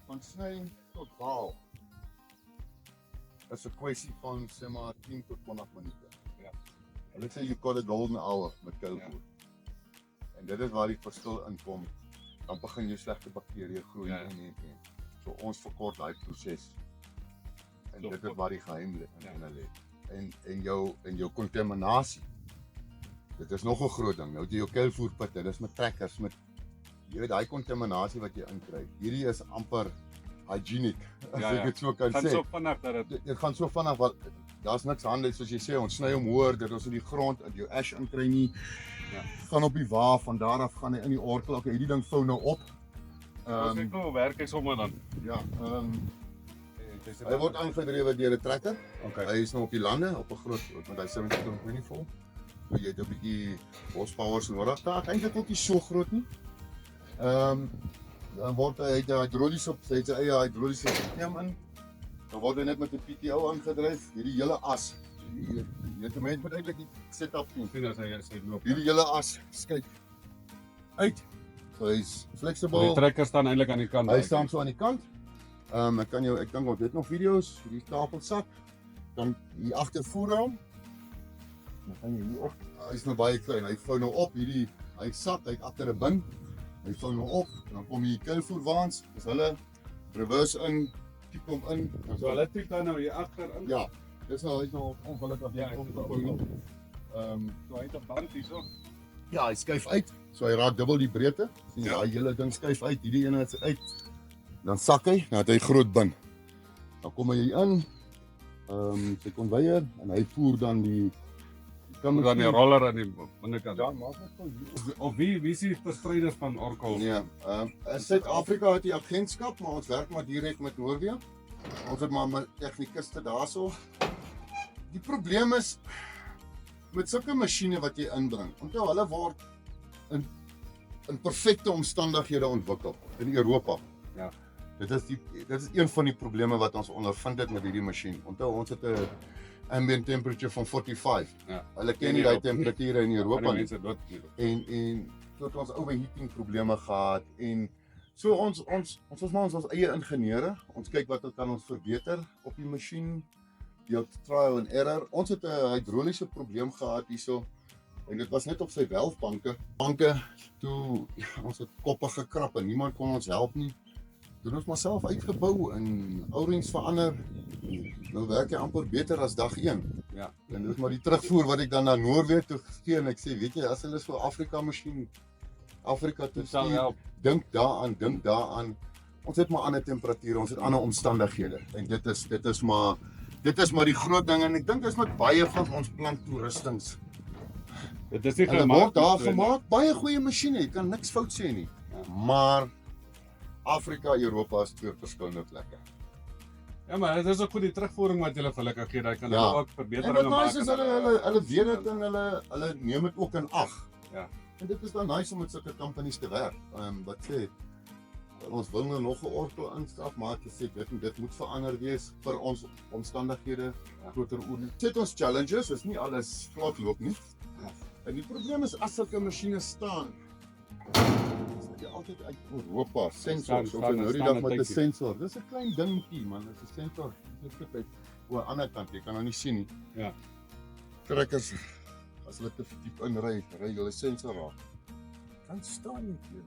Van sny tot baal is 'n kwessie van sê maar 10 tot 20 minute. Ja. Hulle sê you got a golden hour met kuilvoer. En dit is waar die verskil inkom. Dan begin jou slegte bakterieë groei en. So ons verkort daai proses. En dit is waar die geheim lê. En jou kontaminasie. Dit is nog 'n groot ding. Nou jy jou kuilvoerpitte, dis met trekkers met jy weet daai kontaminasie wat jy inkry. Hierdie is amper hygienic, as ek dit so kan sê. So vinnig dat Dit gaan so vinnig want daar's niks hande soos jy sê, ons sny hom hoor dat ons in die grond in jou ash inkry nie. Gaan op die wa, van daar af gaan hy in die orkel. Okay, hierdie ding vou nou op. ek nou werk hy sommer dan. Hy word aangedrewe deur 'n trekker. Okay. Hy is nou op die lande op 'n groot want hy 70 km vol. So jy het 'n bietjie horsepower nodig. Daar eintlik ook nie so groot nie. Dan word hy hidroliese op sy eie hidroliese stelsel in. Dan word hy net met 'n PTO aangedryf. Hierdie hele as. Jy weet die mens moet eintlik die setup doen. Sien as hy loop. Hierdie hele as skuif uit. So hy's flexible. Die trekker staan eintlik aan die kant. Hy staan so aan die kant. Ek dink ons het nog video's, hierdie tafelsak. Dan hier agter voorraam. Dan gaan jy hier op. Hy's nou baie klein. Hy vou nou op hierdie hy sak uit agter 'n bin. Hy vou nou op en dan kom hier kuilvoerwaans. Dis hulle reverse in, tik hom in. So hulle tik dan nou hier agter in. Ja. Dis nou hy's nou ongelukkig So hy het 'n band hierso. Ja, hy skuif uit. So hy raak dubbel die breedte. Sien daai hele ding skuif uit. Hierdie ene is uit. Dan sak hy, dan het hy groot bin. Dan kom hy hier in. Sy konveier en hy voer dan die Dan die roller aan die binnenkant. Ja, maak net so hier. Of wie is die verspreiders van Orkel? Nee, in Suid-Afrika het die agentskap, maar ons werk maar direk met Noordwee. Ons het maar met tegnikuste daarso. Die probleem is met sulke masjiene wat jy inbring. Onthou hulle word in perfekte omstandighede ontwikkel in Europa. Ja. Dit is een van die probleme wat ons ondervind het met hierdie masjien. Onthou ons het 'n ambient temperature van 45. Ja. Hulle ken nie daai temperature in Europa nie. Mense dood. En so het ons overheating probleme gehad en so ons was maar ons eie ingenieure. Ons kyk wat kan ons verbeter op die masjien. Die trial and error. Ons het 'n hidroliese probleem gehad hierso. En dit was net op sy welfbanke. Toe ons het koppe gekrap en niemand kon ons help nie. Doen ons maar self uitgebou en oudings verander. Nou werk hy amper beter as dag 1. Ja. En dis maar die terugvoer wat ek dan na Noordwee toe gee en ek sê, weet jy, as hulle so Afrika masjien Afrika toe sal stuur, help. dink daaraan. Ons het maar ander temperature, ons het ander omstandighede. En dit is maar die groot ding en ek dink dis met baie van ons planttoerustings. Dit is nie Hulle word daar gemaak, baie goeie masjiene, jy kan niks fout sê nie. Maar Afrika, Europa is twee verskillende plekke. Ja, maar dit is ook goed die terugvoering wat julle vir hulle kan gee, daai kan hulle ook En verbeteringe wat maak. nice is hulle weet dit en hulle neem dit ook in ag. Ja. En dit is dan nice om met sulke companies te werk. Wat sê ons wil nou nog 'n orkel instap, maar ek sê dit moet verander wees vir ons omstandighede, groter oorlog. Dit ons challenges, is nie alles glad loop nie. En die probleem is as sulke masjiene staan, jy altyd uit Europa sensors of nou die dag met 'n sensor. Dis 'n klein dingetjie man, dis 'n sensor. Dit is net aan die ander kant, jy kan nou nie sien nie. Ja. Trekkers as hulle te diep inry, ry hulle sensor raak. Dan staan nie hier.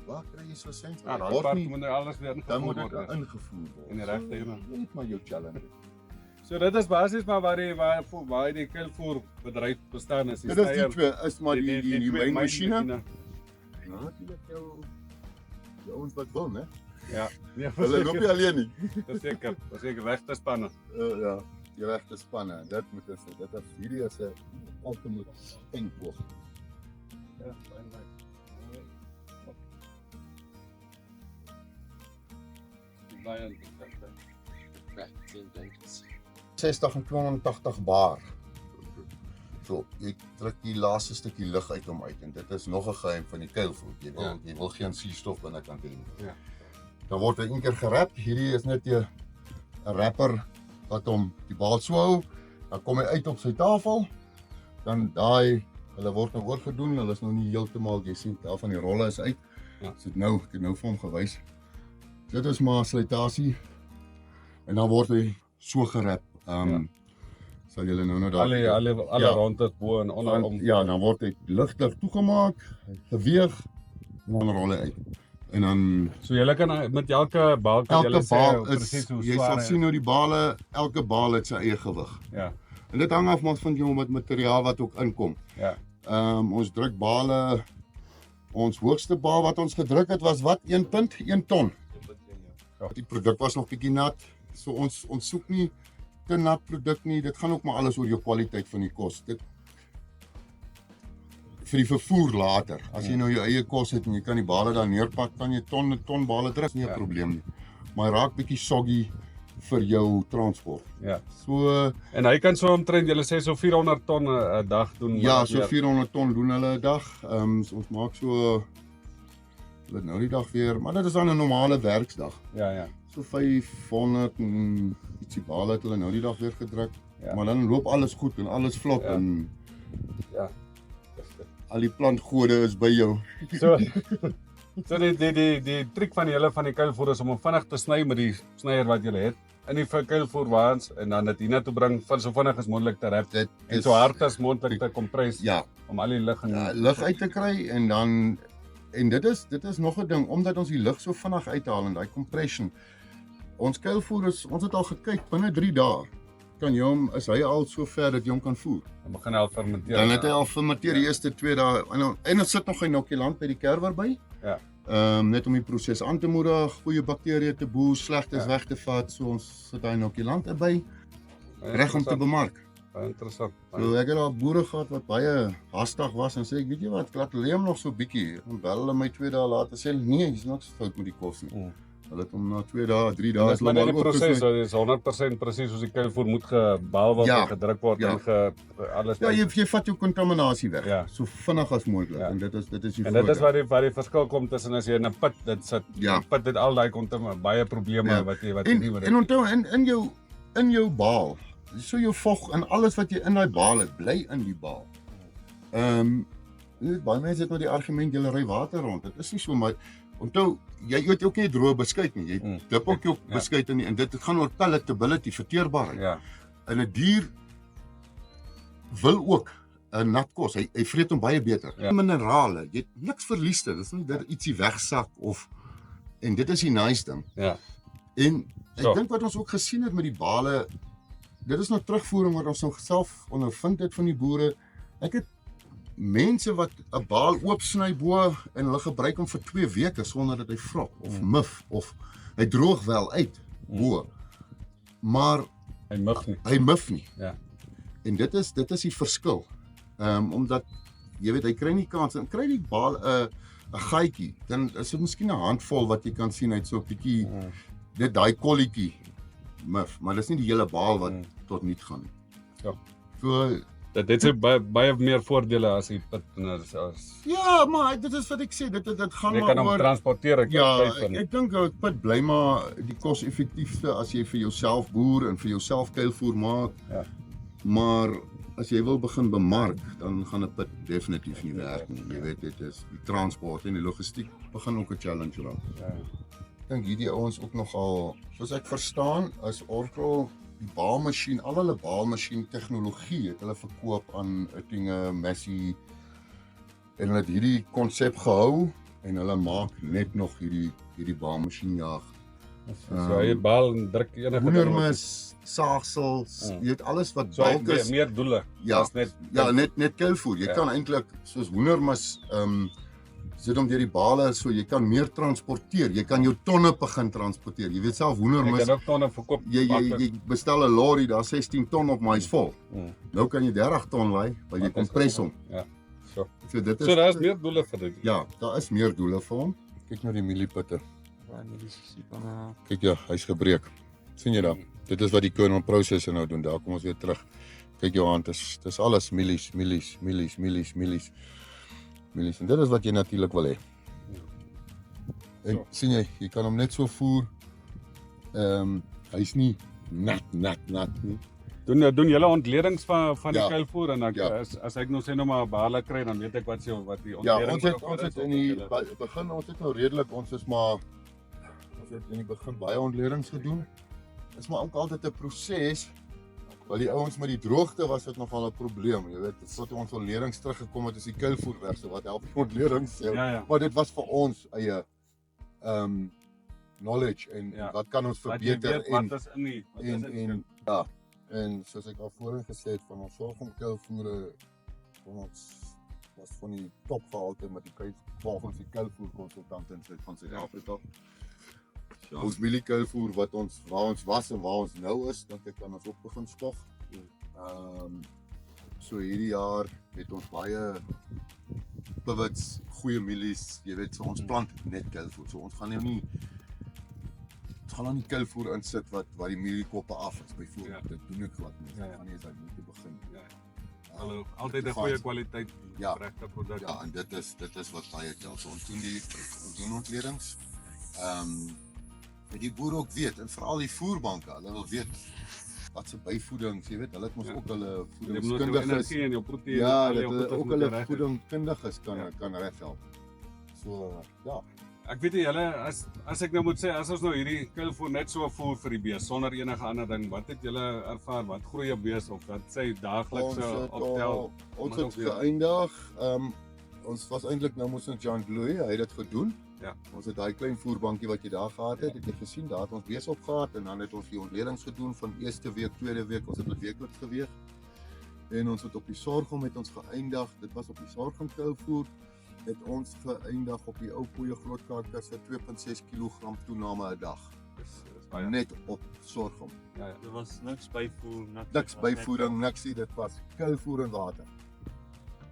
Waar kry jy so 'n sensor? Ja, daai Word part nie- moet nou alles weer Dan moet ingevoer dit word. ingevoer word. In die regte ene. Net maar jou challenge. So dit is basies maar waar die kuilvoerbedryf bestaan is. Dit is die twee, is maar die twee main masjiene. mynmasjiene. Ja, natuurlik jou ouens wat wil, né? Ja. Nee, Hulle loop nie alleen nie. verseker regte spanne. Ja, die regte spanne. Dit moet is hierdie is 'n ultimate enkpos. Ja, fyn nice. 60 en 280 bar. So, jy trek die laaste stukkie lug uit hom uit en dit is nog 'n geheim van die kuilvoer. Jy wil geen suurstof binnekant hê nie. Ja. Dan word hy een keer gerap. Hierdie is net 'n rapper wat hom die baal so hou. Dan kom hy uit op sy tafel. Dan hulle word nou oorgedoen. Hulle is nou nie heeltemal, jy sien, daar van die rolle is uit. Ja. So ek het nou vir hom gewys. Dit is maar slytasie en dan word hy so gerap. Sal julle nou Alle Ja. rondte bo en onder om. Ja, dan word hy ligter toegemaak, geweeg en dan rol hy uit. En dan So julle kan met elke bal kan elke julle sê baal presies hoe jy swaar sal hy sien hoe die bale, elke baal het sy eie gewig. Ja. En dit hang af van jou met materiaal wat ook inkom. Ja. Ons druk bale, ons hoogste baal wat ons gedruk het was wat? 1 ton. Ja. Die produk was nog bietjie nat. So ons soek nie te nat produk nie. Dit gaan ook maar alles oor jou kwaliteit van die kos. Dit vir die vervoer later. As jy nou jou eie kos het en jy kan die bale daar neerpak, kan jy ton bale druk, nie 'n probleem nie. Maar hy raak bietjie soggy vir jou transport. Ja. So En hy kan so omtrent julle sê so 400 ton 'n dag doen. ja, so 400 ton doen hulle 'n dag. So ons maak so dit nou die dag weer, maar dit is dan 'n normale werksdag. Ja. So 500 en ietsie bale het hulle nou die dag weer gedruk. Ja. Maar dan loop alles goed en alles vlot en Ja. al die plantgode is by jou. So so die triek van die hele van die kuilvoer is om hom vinnig te sny met die snyer wat jy het in die kuilvoerwaans en dan dit hiernatoe bring van so vinnig as moontlik te rap Dit en is so hard as moontlik te kompres ja, om al die lug lug uit te kry en dan en dit is nog 'n ding omdat ons die lug so vinnig uithaal en daai compression. Ons kuilvoer ons het al gekyk binne 3 dae kan jy hom is hy al so ver dat jy hom kan voer. dan begin hy al fermenteer. Dan het hy al fermenteer die eerste 2 dae en dan sit nog 'n inokulant by die kerwer by. Ja. Net om die proses aan te moedig, goeie bakterieë te boer, slegtes Ja. weg te vat, so ons sit daai inokulant by reg om te bemark. Baie interessant. So ek het al boere gehad wat baie haastig was en sê ek weet jy wat, laat hulle hom nog so bietjie. En bel hulle my 2 dae later sê hulle nee, hier's niks fout met die kos nie. Hulle het hom na 2 dae, 3 dae Dis maar net die proses, oopgesny. so dis 100% presies soos die kuilvoer moet gebal word Ja, en gedruk word ja. en alles. Ja, jy vat jou kontaminasie weg. Ja. So vinnig as moontlik Ja. en dit is die En dit is voordeel. waar die verskil kom tussen as jy in 'n put dit sit. Ja. Die put het al daai baie probleme Ja. wat jy nie En onthou in jou baal, so jou vog en alles wat jy in daai baal het, bly in die baal. Baie mense het nou die argument jy ry water rond. Dit is nie so maar onthou jy eet ook nie droë beskuit nie. Jy dip ook jou Ja. beskuit in en dit gaan oor palatability, verteerbaarheid. Ja. En 'n dier wil ook 'n nat kos. Hy vreet hom baie beter. Ja. Minerale, jy het niks verlies dit. Dis nie dat ietsie wegsak of en dit is die nice ding. Ja. En ek So. dink wat ons ook gesien het met die bale, dit is nou terugvoering wat ons nou self ondervind het van die boere. Ek het mense wat 'n baal oopsny bo en hulle gebruik hom vir 2 weke sonder dat hy vrot of mif of hy droog wel uit bo. Maar Hy mug nie. hy mif nie. Ja. En dit is die verskil. Omdat jy weet hy kry nie kans en kry die baal 'n gaatjie, dan is dit miskien 'n handvol wat jy kan sien uit so 'n bietjie dit daai kolletjie mif, maar dis nie die hele baal wat tot niet gaan nie. Ja. So Dit het baie meer voordele as die put en as ja, maar dit is wat ek sê, dit gaan jy maar kan hom oor transporteer ek dink 'n put bly maar die kos-effektiefste as jy vir jouself boer en vir jouself kuilvoer maak. Ja. Maar as jy wil begin bemark, dan gaan 'n put definitief nie werk nie. Jy weet dit is die transport en die logistiek begin ook 'n challenge raak. Ja. Ek dink hierdie ouens ook nogal, soos ek verstaan, is Oracle die baalmasjien, al hulle baalmasjien tegnologie het hulle verkoop aan Oettinge, Massey en hulle het hierdie konsep gehou en hulle maak net nog hierdie baalmasjien jaag. So hy bal en druk enige Hoendermis, saagsels, jy weet alles wat so hy balk is. meer doele. Ja, as net net kuilvoer. Jy Ja. kan eintlik soos hoendermis sit hom deur die bale so jy kan meer transporteer. Jy kan jou tonne begin transporteer. Jy weet self jy hoendermis kan ook tonne verkoop. jy bestel 'n lorry, daar 16 ton op, maar hy's vol. Nou kan jy 30 ton laai, want jy kompres hom. Ja. So. So dit is So daar is meer doele vir dit. ja, daar is meer doele vir hom. Kyk nou die mielieputte. Kyk ja, hy's gebreek. sien jy daar? Dit is wat die kernel processor nou doen. Daar kom ons weer terug. Kyk jou hand, dis alles milies. En dit is wat jy natuurlik wil hê. En sien jy kan hom net so voer. Hy's nie nat nie. Doen julle ontledings van die Ja. kuilvoer en ek, Ja. as ek nou sê nou maar behaal kry, dan weet ek wat die Ja, ontleding ons het in die begin, ons het nou redelik, ons het in die begin baie ontledings gedoen. Is maar ook altyd 'n proses. Want die ouens met die droogte was dit nogal 'n probleem, jy weet, tot ons ontledings teruggekom het, is die kuilvoer weg, so wat help die ontledings? Ja. Maar dit was vir ons eie knowledge en Ja. wat kan ons Wat jy verbeter weet, wat is in die wat is in die en ja, en soos ek al voorheen gesê het, van ons sorghumkuilvoere, ons was van die topgehalte met die volgens die kuilvoerkonsultante van Suid-Afrika. Ons mieliekuilvoer waar ons was en waar ons nou is, dink ek kan ons ook begin spog. So hierdie jaar het ons baie pivots, goeie mielies, jy weet, so ons plant net kuilvoer. So ons gaan nou nie kuilvoer insit wat die mieliekoppe af is byvoorbeeld. Dit doen ek glad nie. Gaan nie eens uit moet begin. Hallo, altyd 'n goeie kwaliteit Ja. regte produk. Ja, en dit is wat baie tel. So ons doen ontledings. Die boere ook weet en veral die voerbanke, hulle wil weet wat se byvoedings, jy weet, hulle het mos ook hulle voedingskundiges. Energie en jou proteïene. Ja, al dat jou hulle goeders ook moet hulle reg- voedingskundiges kan reghelp. So ja, Ek weet nie julle as ek nou moet sê as ons nou hierdie kuilvoer net so voer vir die bees sonder enige ander ding, wat het julle ervaar? Wat groei 'n bees of wat sê daaglikse optel? ons het geëindig. Ons was eintlik nou moes ons John Louis, hy het dit gedoen. Ja. Ons het daai klein voerbankie wat jy daar gehad het, het jy gesien, daar het ons bees op gehad en dan het ons die ontledings gedoen van eerste week, tweede week, ons het dit weekliks geweeg. En ons het op die sorghum het ons geëindig. Dit was op die sorghumkuilvoer het ons geëindig op die ou koeie groot karkasse 2.6 kg toename 'n dag. Dis baie. Net op sorghum. Ja. Er was niks byvoer, Niks byvoeding, niks nie, dit was kuilvoer en water.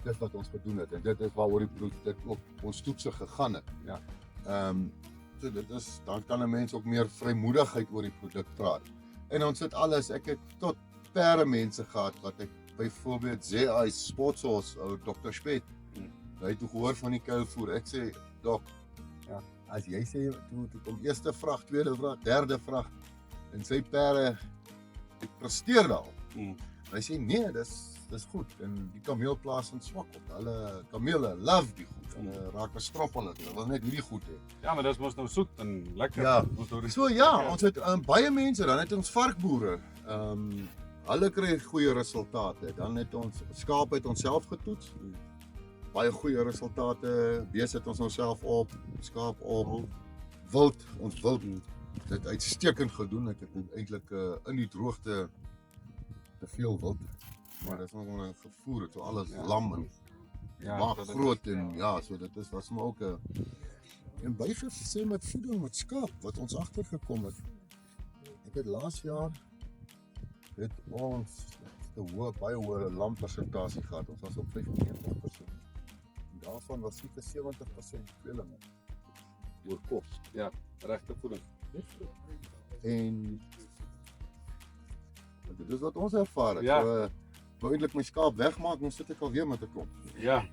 Dis wat ons gedoen het en dit is waaroor dit ook ons toetse gegaan het. Ja. So dit is dan kan 'n mens ook meer vrymoedigheid oor die produk praat. En ons het alles, ek het tot perde mense gehad wat ek byvoorbeeld ZI Sportsource ou Dr. Spet. Hy het gehoor van die kuilvoer. Ek sê, "Dok, Ja. as jy sê toe kom eerste vrag, tweede vrag, derde vrag en sy perde ek presteer daarop." Hy sê nee, dis goed en die kameelplaas in swak op. Hulle kamele love die goed. Hulle raak bestroppel dit. Hulle wil net hierdie goed hê. Ja, maar dis mos nou soet en lekker. Ja. Ons nou So ja, ons het baie mense, dan het ons varkboere. Hulle kry goeie resultate. Dan het ons skaap het ons self getoets. Baie goeie resultate. Bees het ons onsself op, skaap op. Wild, ons wild dit uitstekend gedoen. Ek het eintlik in die droogte te veel wild. Maar dit is nog 'n gevoer het so alles lam en maar dat groot en ja, so dit was maar ook 'n en bygesê met voeding met skaap wat ons agtergekom het. Ek het laas jaar het ons baie hoë lampersentasie gehad. Ons was op 95%. En daarvan was seker 70% veelinge oor kos. regte voeding. En dit is wat ons ervaar het. Ja. So, wou eintlik my skaap wegmaak, dan sit ek alweer met 'n klomp. Ja.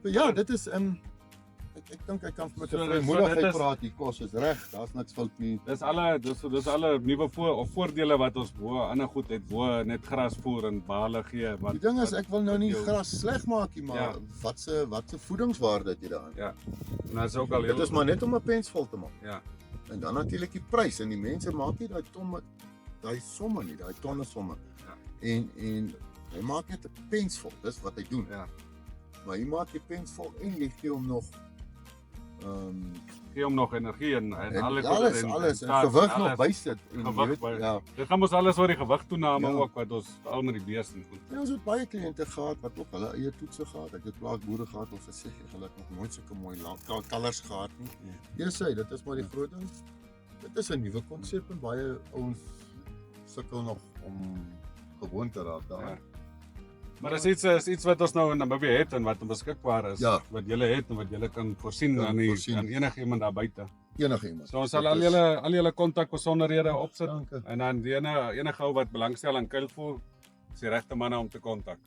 Maar ja, dit is ek dink ek kan met 'n So, dit vrymoedigheid is- praat. Die kos is reg. Daar's niks fout nie. Dis alle nuwe voordele wat ons bo ander goed het, bo net gras voer en bale gee. Die ding is ek wil nou nie jou- gras sleg maak nie, maar Ja. wat se voedingswaarde het jy daarin? Ja. En dit is ook al Dit is maar net om 'n pens vol te maak. Ja. En dan natuurlik die prys en die mense maak nie daai somme nie, daai tonne somme. Ja. En hy maak net 'n pens vol. Dis wat hy doen. Ja. Maar hy maak die pens vol en jy gee hom nog Gee hom nog energie en en alle alles en gewig nog bysit en jy Gewig weet by- ja. Dit gaan mos alles oor die gewigtoename Ja. ook wat ons al met die beeste en goed. En ons het baie kliënte gehad wat ook hulle eie toetse gehad. Ek het plaasboere gehad wat gesê hulle het nog nooit sulke mooi kalvers gehad nie. Ja sê, dit is maar die groot ding. Dit is 'n nuwe konsep en baie ouens sukkel nog om gewoon te raak daaraan. Ja. Maar dis iets wat ons nou in Namibië het en wat beskikbaar is, Ja. wat julle het en wat julle kan voorsien Kan aan voorsien. aan enigiemand daar buite. Enige iemand. So ons sal Dit al is- julle kontak besonderhede opsit Dankie. en dan enige ou wat belangstel aan kuilvoer, is die regte manne om te kontak.